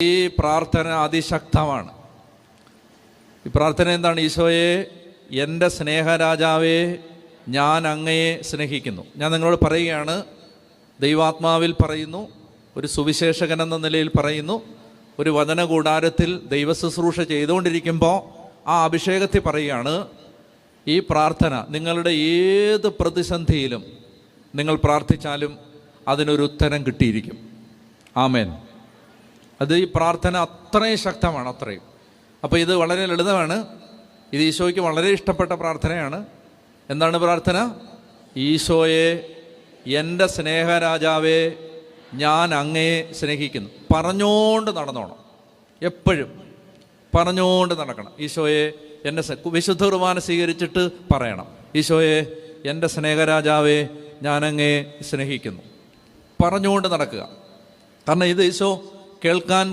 ഈ പ്രാർത്ഥന അതിശക്തമാണ്. ഈ പ്രാർത്ഥന എന്താണ്? ഈശോയെ, എൻ്റെ സ്നേഹരാജാവേ, ഞാൻ അങ്ങയെ സ്നേഹിക്കുന്നു. ഞാൻ നിങ്ങളോട് പറയുകയാണ്, ദൈവാത്മാവിൽ പറയുന്നു, ഒരു സുവിശേഷകൻ എന്ന നിലയിൽ പറയുന്നു, ഒരു വചന കൂടാരത്തിൽ ദൈവശുശ്രൂഷ ചെയ്തുകൊണ്ടിരിക്കുമ്പോൾ ആ അഭിഷേകത്തിൽ പറയുകയാണ്, ഈ പ്രാർത്ഥന നിങ്ങളുടെ ഏത് പ്രതിസന്ധിയിലും നിങ്ങൾ പ്രാർത്ഥിച്ചാലും അതിനൊരു ഉത്തരം കിട്ടിയിരിക്കും. ആമേൻ. അത് ഈ പ്രാർത്ഥന അത്രയും ശക്തമാണ്, അത്രയും. അപ്പോൾ ഇത് വളരെ ലളിതമാണ്. ഇത് ഈശോയ്ക്ക് വളരെ ഇഷ്ടപ്പെട്ട പ്രാർത്ഥനയാണ്. എന്താണ് പ്രാർത്ഥന? ഈശോയെ, എൻ്റെ സ്നേഹരാജാവേ, ഞാൻ അങ്ങയെ സ്നേഹിക്കുന്നു. പറഞ്ഞുകൊണ്ട് നടന്നോണം, എപ്പോഴും പറഞ്ഞുകൊണ്ട് നടക്കണം. ഈശോയെ, എൻ്റെ വിശുദ്ധ കുർബാന സ്വീകരിച്ചിട്ട് പറയണം, ഈശോയെ, എൻ്റെ സ്നേഹരാജാവേ, ഞാൻ അങ്ങയെ സ്നേഹിക്കുന്നു. പറഞ്ഞുകൊണ്ട് നടക്കുക. കാരണം ഇത് ഈശോ കേൾക്കാൻ